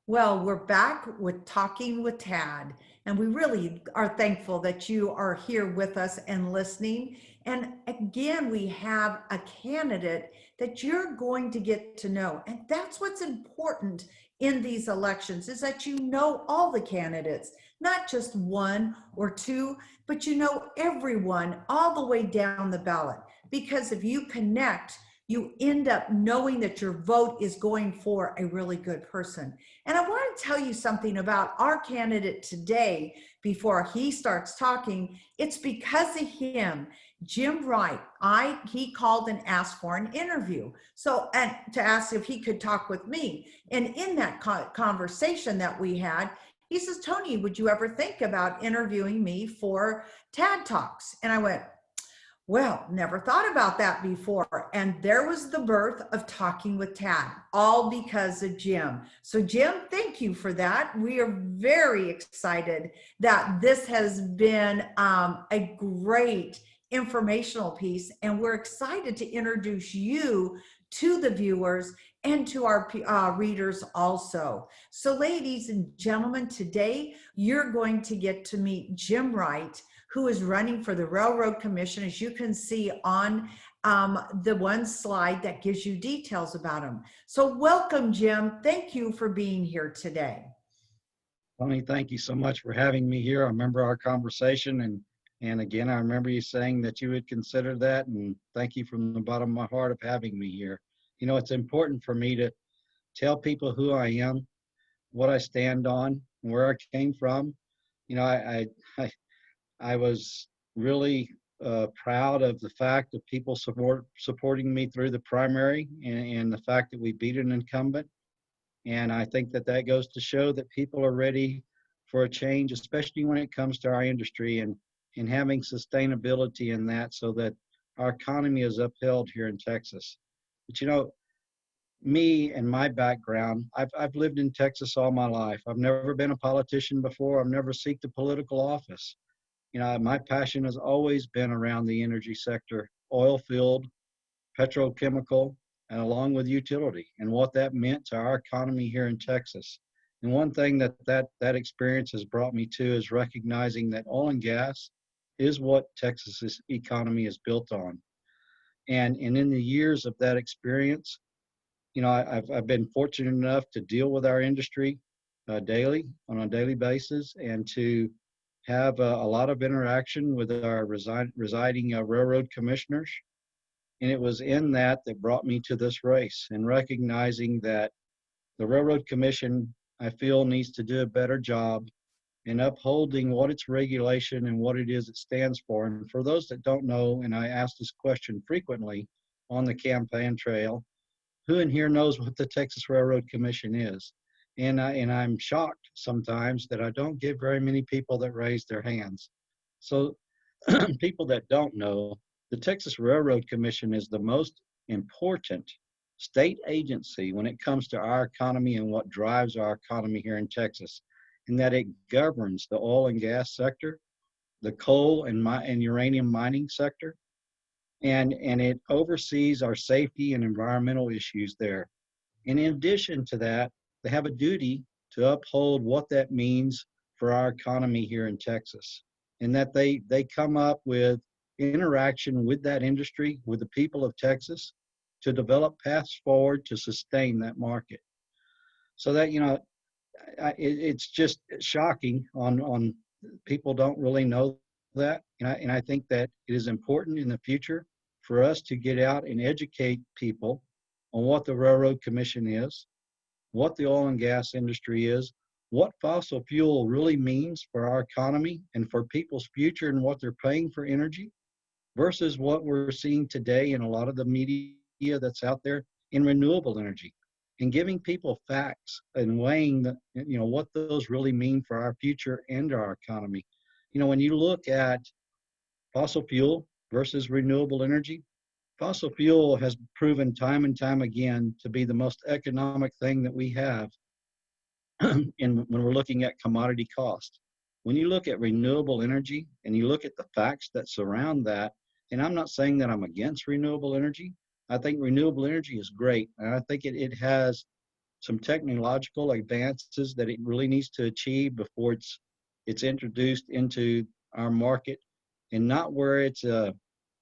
Well, we're back with Talking with Tad, and we really are thankful that you are here with us and listening. And again, we have a candidate that you're going to get to know. And that's what's important in these elections is that you know all the candidates, not just one or two, but you know everyone all the way down the ballot. Because if you connect, you end up knowing that your vote is going for a really good person. And I want to tell you something about our candidate today before he starts talking. It's because of him, Jim Wright. He called and asked for an interview. So, and to ask if he could talk with me. And in that conversation that we had, he says, Tony, would you ever think about interviewing me for TAD Talks? And I went, well, never thought about that before. And there was the birth of Talking with Tad, all because of Jim. So Jim, thank you for that. We are very excited that this has been a great informational piece. And we're excited to introduce you to the viewers and to our readers also. So ladies and gentlemen, today you're going to get to meet Jim Wright, who is running for the Railroad Commission, as you can see on the one slide that gives you details about him. So welcome, Jim. Thank you for being here today. Tony, thank you so much for having me here. I remember our conversation, and again, I remember you saying that you would consider that, and thank you from the bottom of my heart of having me here. You know, it's important for me to tell people who I am, what I stand on, where I came from. You know, I was really proud of the fact of people supporting me through the primary and the fact that we beat an incumbent. And I think that that goes to show that people are ready for a change, especially when it comes to our industry and having sustainability in that so that our economy is upheld here in Texas. But you know, me and my background, I've lived in Texas all my life. I've never been a politician before. I've never sought a political office. You know, my passion has always been around the energy sector, oil field, petrochemical, and along with utility and what that meant to our economy here in Texas. And one thing that experience has brought me to is recognizing that oil and gas is what Texas's economy is built on. And in the years of that experience, you know, I've been fortunate enough to deal with our industry daily, on a daily basis, and to have a lot of interaction with our residing railroad commissioners. And it was in that brought me to this race and recognizing that the Railroad Commission, I feel, needs to do a better job in upholding what its regulation and what it is it stands for. And for those that don't know, and I ask this question frequently on the campaign trail, who in here knows what the Texas Railroad Commission is? And I'm shocked sometimes that I don't get very many people that raise their hands. So people that don't know, the Texas Railroad Commission is the most important state agency when it comes to our economy and what drives our economy here in Texas, in that it governs the oil and gas sector, the coal and uranium mining sector, and it oversees our safety and environmental issues there. And in addition to that, they have a duty to uphold what that means for our economy here in Texas, and that they come up with interaction with that industry, with the people of Texas, to develop paths forward to sustain that market. So that, you know, it's just shocking on people don't really know that. And I think that it is important in the future for us to get out and educate people on what the Railroad Commission is, what the oil and gas industry is, what fossil fuel really means for our economy and for people's future and what they're paying for energy versus what we're seeing today in a lot of the media that's out there in renewable energy, and giving people facts and weighing what those really mean for our future and our economy. You know, when you look at fossil fuel versus renewable energy, fossil fuel has proven time and time again to be the most economic thing that we have when we're looking at commodity cost. When you look at renewable energy and you look at the facts that surround that, and I'm not saying that I'm against renewable energy. I think renewable energy is great. And I think it has some technological advances that it really needs to achieve before it's introduced into our market, and not where it's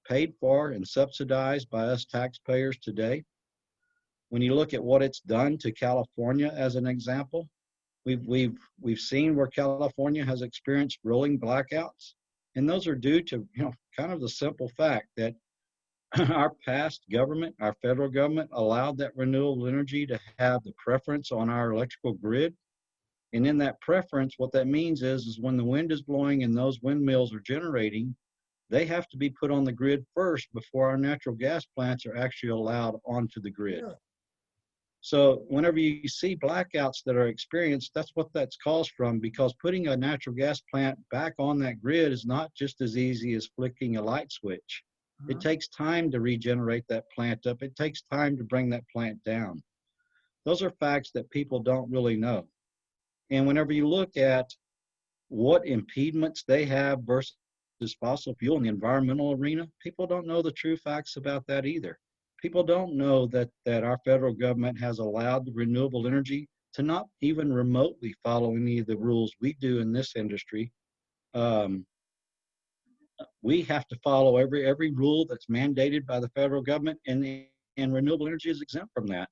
paid for and subsidized by us taxpayers today. When you look at what it's done to California as an example, we've seen where California has experienced rolling blackouts, and those are due to kind of the simple fact that our past government, our federal government, allowed that renewable energy to have the preference on our electrical grid. And in that preference, what that means is when the wind is blowing and those windmills are generating, they have to be put on the grid first before our natural gas plants are actually allowed onto the grid. Really? So whenever you see blackouts that are experienced, that's what that's caused from, because putting a natural gas plant back on that grid is not just as easy as flicking a light switch. It takes time to regenerate that plant up. It takes time to bring that plant down. Those are facts that people don't really know. And whenever you look at what impediments they have versus fossil fuel in the environmental arena, people don't know the true facts about that either. People don't know that our federal government has allowed the renewable energy to not even remotely follow any of the rules we do in this industry. We have to follow every rule that's mandated by the federal government, and renewable energy is exempt from that.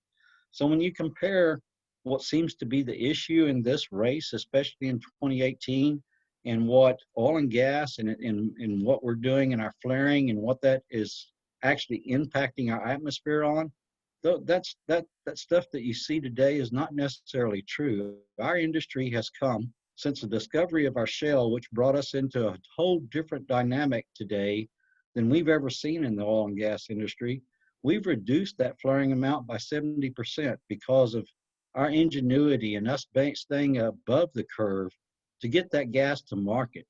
So when you compare what seems to be the issue in this race, especially in 2018, and what oil and gas and what we're doing in our flaring and what that is actually impacting our atmosphere on, that stuff that you see today is not necessarily true. Our industry has come since the discovery of our shale, which brought us into a whole different dynamic today than we've ever seen in the oil and gas industry. We've reduced that flaring amount by 70% because of our ingenuity and us staying above the curve to get that gas to market.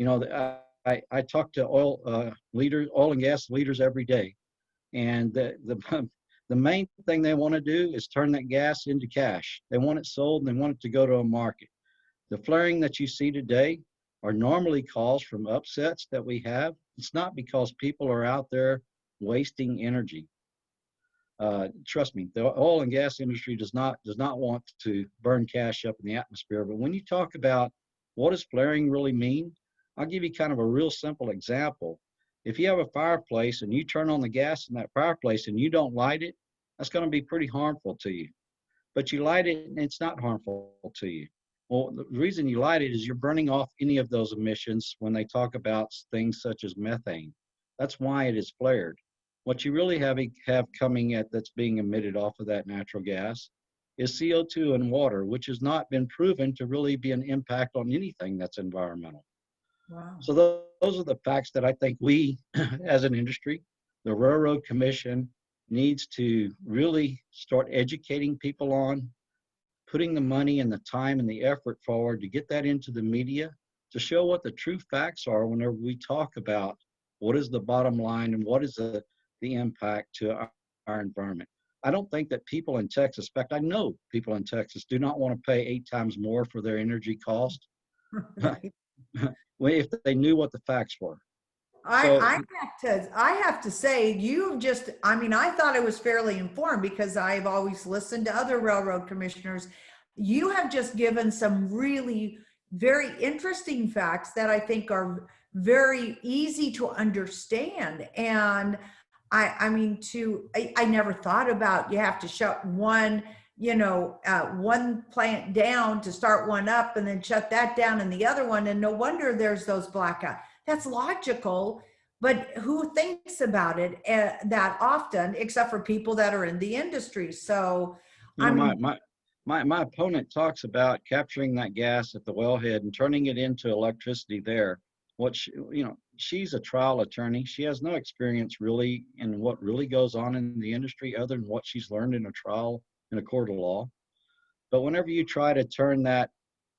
I talk to oil and gas leaders every day, and the main thing they want to do is turn that gas into cash. They want it sold and they want it to go to a market. The flaring that you see today are normally caused from upsets that we have. It's not because people are out there wasting energy. Trust me, the oil and gas industry does not want to burn cash up in the atmosphere. But when you talk about what does flaring really mean, I'll give you kind of a real simple example. If you have a fireplace and you turn on the gas in that fireplace and you don't light it, that's going to be pretty harmful to you. But you light it and it's not harmful to you. Well, the reason you light it is you're burning off any of those emissions when they talk about things such as methane. That's why it is flared. What you really have coming at that's being emitted off of that natural gas is CO2 and water, which has not been proven to really be an impact on anything that's environmental. Wow. So those are the facts that I think we, as an industry, the Railroad Commission needs to really start educating people on, putting the money and the time and the effort forward to get that into the media, to show what the true facts are whenever we talk about what is the bottom line and what is the impact to our environment. I don't think that people in Texas, in fact, I know people in Texas do not want to pay 8 times more for their energy cost Right. if they knew what the facts were. I have to say, I thought I was fairly informed because I've always listened to other railroad commissioners. You have just given some really very interesting facts that I think are very easy to understand. And I never thought about you have to shut one plant down to start one up and then shut that down and the other one. And no wonder there's those blackouts. That's logical, but who thinks about it that often, except for people that are in the industry? So, my opponent talks about capturing that gas at the wellhead and turning it into electricity there. She's a trial attorney. She has no experience really in what really goes on in the industry other than what she's learned in a trial in a court of law. But whenever you try to turn that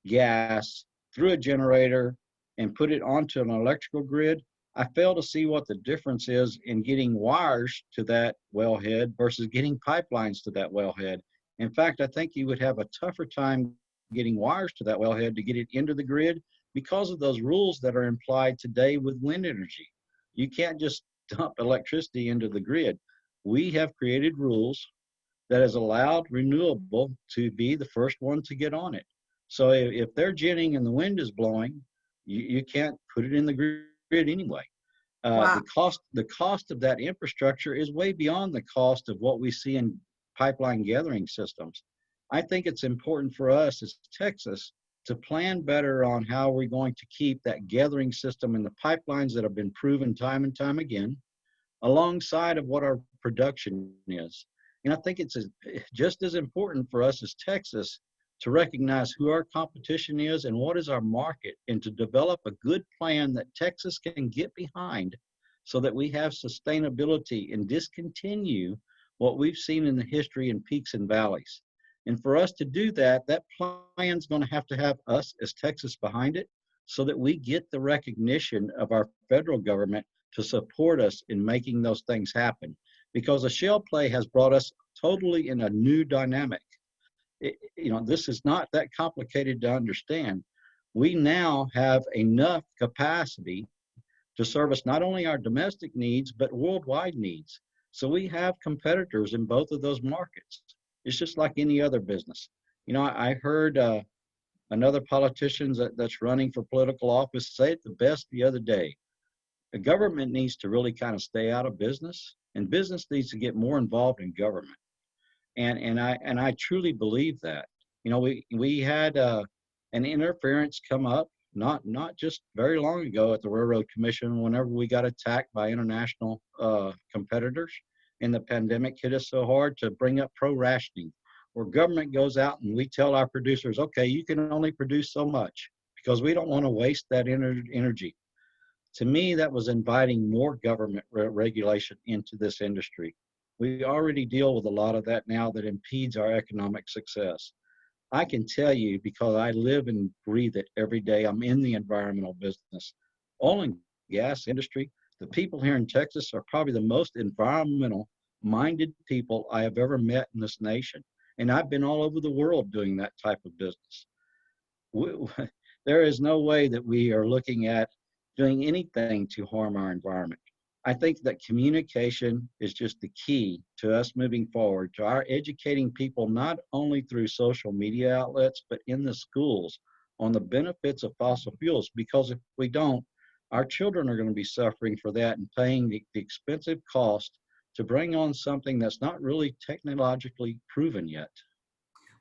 gas through a generator and put it onto an electrical grid, I fail to see what the difference is in getting wires to that wellhead versus getting pipelines to that wellhead. In fact, I think you would have a tougher time getting wires to that wellhead to get it into the grid because of those rules that are implied today with wind energy. You can't just dump electricity into the grid. We have created rules that has allowed Renewable to be the first one to get on it. So if they're jetting and the wind is blowing, you can't put it in the grid anyway. Wow. The cost of that infrastructure is way beyond the cost of what we see in pipeline gathering systems. I think it's important for us as Texas to plan better on how we're going to keep that gathering system and the pipelines that have been proven time and time again alongside of what our production is. And I think it's just as important for us as Texas to recognize who our competition is and what is our market, and to develop a good plan that Texas can get behind so that we have sustainability and discontinue what we've seen in the history in peaks and valleys. And for us to do that, that plan's going to have us as Texas behind it so that we get the recognition of our federal government to support us in making those things happen. Because the shale play has brought us totally in a new dynamic. This is not that complicated to understand. We now have enough capacity to service not only our domestic needs, but worldwide needs. So we have competitors in both of those markets. It's just like any other business. I heard another politician that's running for political office say it the best the other day. The government needs to really kind of stay out of business, and business needs to get more involved in government. And I truly believe that. We had an interference come up not just very long ago at the Railroad Commission whenever we got attacked by international competitors, and the pandemic hit us so hard, to bring up pro-rationing, where government goes out and we tell our producers, okay, you can only produce so much because we don't want to waste that energy. To me, that was inviting more government regulation into this industry. We already deal with a lot of that now that impedes our economic success. I can tell you, because I live and breathe it every day, I'm in the environmental business. Oil and gas industry, the people here in Texas are probably the most environmental minded people I have ever met in this nation. And I've been all over the world doing that type of business. There is no way that we are looking at doing anything to harm our environment. I think that communication is just the key to us moving forward, to our educating people, not only through social media outlets, but in the schools on the benefits of fossil fuels. Because if we don't, our children are going to be suffering for that and paying the expensive cost to bring on something that's not really technologically proven yet.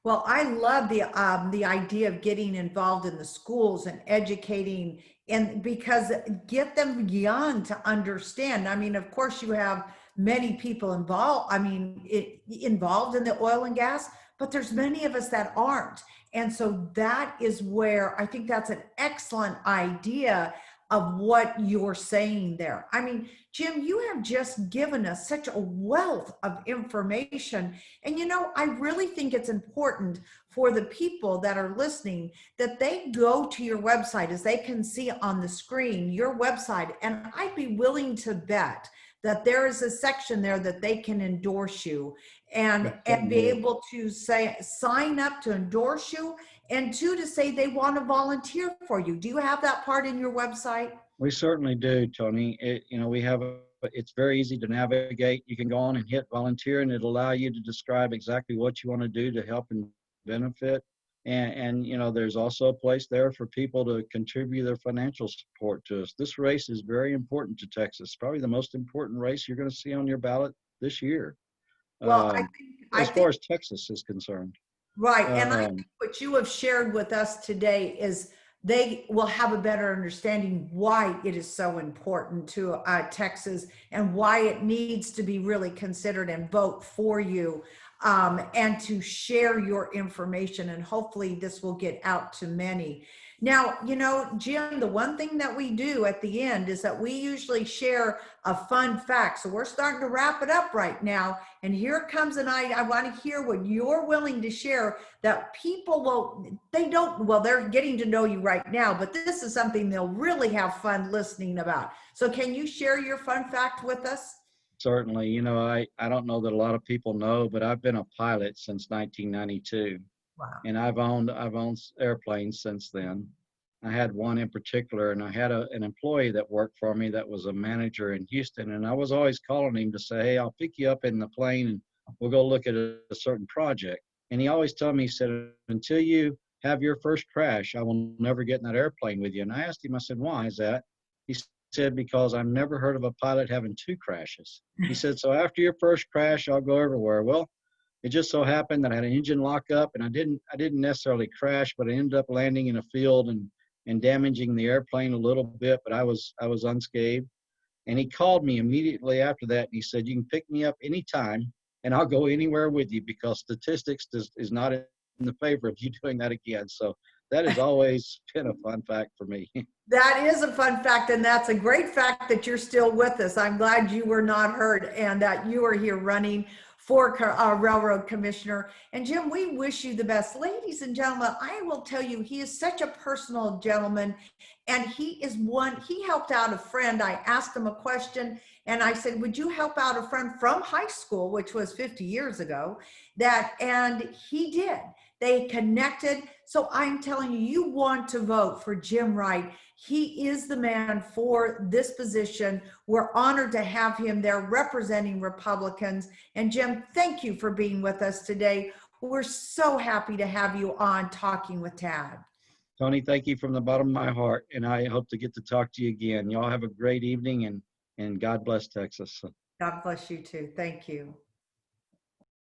Well, I love the idea of getting involved in the schools and educating, and because get them young to understand. I mean, of course, you have many people involved. I mean, involved in the oil and gas, but there's many of us that aren't. And so that is where I think that's an excellent idea of what you're saying there. I mean, Jim, you have just given us such a wealth of information. And I really think it's important for the people that are listening that they go to your website, as they can see on the screen, your website. And I'd be willing to bet that there is a section there that they can endorse you and be able to say, sign up to endorse you, and two, to say they want to volunteer for you. Do you have that part in your website? We certainly do, Tony. It's very easy to navigate. You can go on and hit volunteer, and it'll allow you to describe exactly what you want to do to help and benefit. And there's also a place there for people to contribute their financial support to us. This race is very important to Texas. Probably the most important race you're going to see on your ballot this year. Well, as far as Texas is concerned. Right. And I think what you have shared with us today is they will have a better understanding why it is so important to Texas, and why it needs to be really considered and vote for you, and to share your information. And hopefully this will get out to many. Now, Jim, the one thing that we do at the end is that we usually share a fun fact. So we're starting to wrap it up right now. And here it comes. And I want to hear what you're willing to share, that people they're getting to know you right now, but this is something they'll really have fun listening about. So can you share your fun fact with us? Certainly. I don't know that a lot of people know, but I've been a pilot since 1992. Wow. And I've owned airplanes since then. I had one in particular, and I had an employee that worked for me that was a manager in Houston, and I was always calling him to say, hey, I'll pick you up in the plane and we'll go look at a certain project. And he always told me, he said, until you have your first crash, I will never get in that airplane with you. And I asked him, I said, why is that? He said, because I've never heard of a pilot having two crashes. He said, so after your first crash, I'll go everywhere. Well, it just so happened that I had an engine lockup, and I didn't necessarily crash, but I ended up landing in a field and damaging the airplane a little bit, but I was unscathed. And he called me immediately after that, and he said, you can pick me up anytime, and I'll go anywhere with you, because statistics is not in the favor of you doing that again. So that has always been a fun fact for me. That is a fun fact, and that's a great fact that you're still with us. I'm glad you were not hurt and that you are here running for railroad commissioner. And Jim, we wish you the best. Ladies and gentlemen, I will tell you, he is such a personal gentleman, and he helped out a friend. I asked him a question, and I said, would you help out a friend from high school, which was 50 years ago, and he did. They connected. So I'm telling you, you want to vote for Jim Wright. He is the man for this position. We're honored to have him there representing Republicans. And Jim, thank you for being with us today. We're so happy to have you on Talking with Tad. Tony, thank you from the bottom of my heart, and I hope to get to talk to you again. Y'all have a great evening, and God bless Texas. God bless you too. Thank you.